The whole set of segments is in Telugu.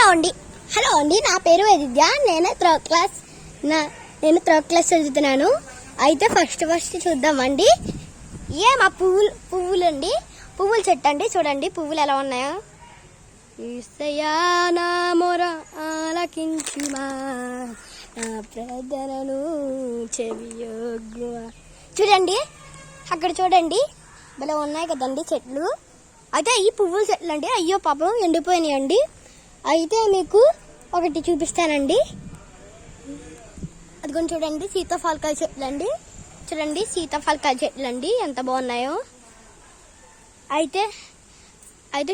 హలో అండి, నా పేరు విద్య. నేను థర్డ్ క్లాస్ చదువుతున్నాను. అయితే ఫస్ట్ చూద్దామండి. మా పువ్వులు అండి, పువ్వుల చెట్టు అండి. చూడండి పువ్వులు ఎలా ఉన్నాయో. ఈసయ్యా నా మొర ఆలకించుమా, నా ప్రార్థనను చెవియొగ్గుమా. చూడండి అక్కడ చూడండి, భలే ఉన్నాయి కదండి చెట్లు. అయితే ఈ పువ్వుల చెట్లు అండి. అయ్యో పాపం ఎండిపోయినాయండి. అయితే మీకు ఒకటి చూపిస్తానండి. అదిగోండి చూడండి, సీతాఫలకాయ చెట్లు అండి. చూడండి సీతాఫలకాయ చెట్లు అండి, ఎంత బాగున్నాయో. అయితే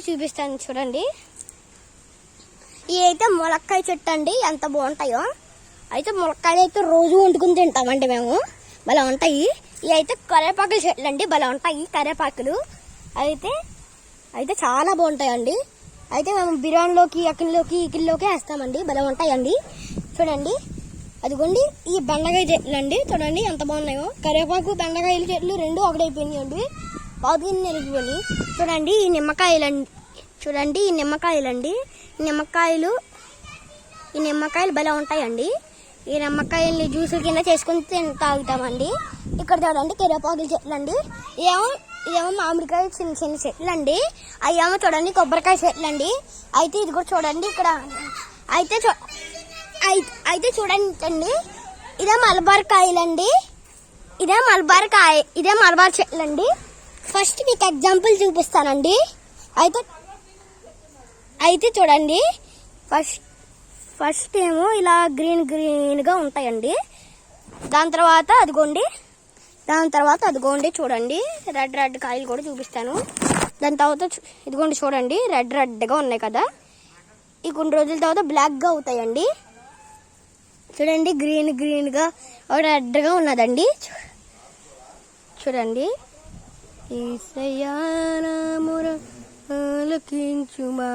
చూపిస్తాను చూడండి. ఇవి అయితే ములక్కాయ చెట్టు అండి, ఎంత బాగుంటాయో. అయితే ములక్కాయలు అయితే రోజు వండుకుని తింటామండి మేము, భలే ఉంటాయి. ఇవి అయితే కరివేపాకుల చెట్లు అండి, భలే ఉంటాయి కరివేపాకులు. అయితే చాలా బాగుంటాయండి. అయితే మేము బిర్యానీలోకి ఇకిల్లోకి వేస్తామండి, భలే ఉంటాయండి. చూడండి అదిగోండి ఈ బెండకాయ చెట్లు అండి. చూడండి ఎంత బాగున్నాయో. కరివేపాకు బెండకాయల చెట్లు రెండు ఒకటైపోయినాయండి, పాదుకుని నిలిగిపోయి. చూడండి ఈ నిమ్మకాయలండి. చూడండి ఈ నిమ్మకాయలండి. ఈ నిమ్మకాయలు భలే ఉంటాయండి. ఈ నిమ్మకాయల్ని జ్యూస్ కింద చేసుకుని తాగుతామండి. ఇక్కడ చూడండి కరివేపాకుల చెట్లు అండి. ఇదేమో మామిడికాయ చిన్న చెట్లు అండి. అయ్యేమో చూడండి కొబ్బరికాయ చెట్లు అండి. అయితే ఇది కూడా చూడండి ఇక్కడ. అయితే చూడండి, ఇదే మలబార్ కాయలండి. ఇదే మలబార్ చెట్లు అండి. ఫస్ట్ మీకు ఎగ్జాంపుల్ చూపిస్తానండి. అయితే చూడండి, ఫస్ట్ ఏమో ఇలా గ్రీన్గా ఉంటాయండి. దాని తర్వాత అదిగోండి చూడండి రెడ్ కాయలు కూడా చూపిస్తాను. దాని తర్వాత ఇదిగోండి చూడండి రెడ్గా ఉన్నాయి కదా. ఈ కొన్ని రోజుల తర్వాత బ్లాక్గా అవుతాయండి. చూడండి గ్రీన్గా రెడ్గా ఉన్నదండి. చూడండి ఆలకించుమా.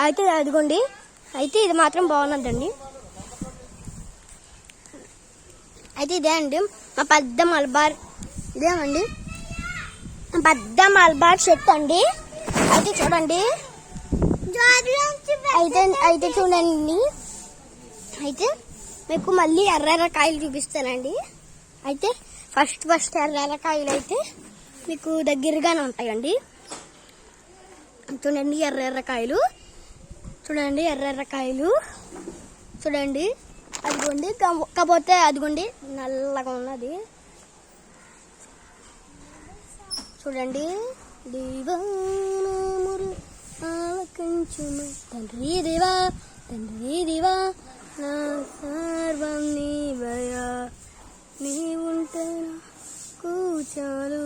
అయితే అదిగోండి, అయితే ఇది మాత్రం బాగున్నదండి. అయితే ఇదే అండి మా పెద్ద మలబార్. ఇదేమండి పెద్ద మలబార్ చెట్టు అండి. అయితే చూడండి, అయితే చూడండి, అయితే మీకు మళ్ళీ ఎర్ర కాయలు చూపిస్తానండి. అయితే ఫస్ట్ ఎర్ర కాయలు అయితే మీకు దగ్గరగానే ఉంటాయండి. చూడండి ఎర్రకాయలు. చూడండి ఎర్రకాయలు. చూడండి అదిగోండి, కాకపోతే అదిగోండి నల్లగా ఉన్నది. చూడండి తండ్రి దేవా నా సర్వం నీవయ్యా, నీవుంటే కూచాలు.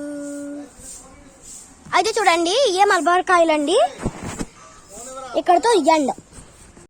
అయితే చూడండి ఏ మలబార్ కాయలండి. ఇక్కడతో ఎండ్.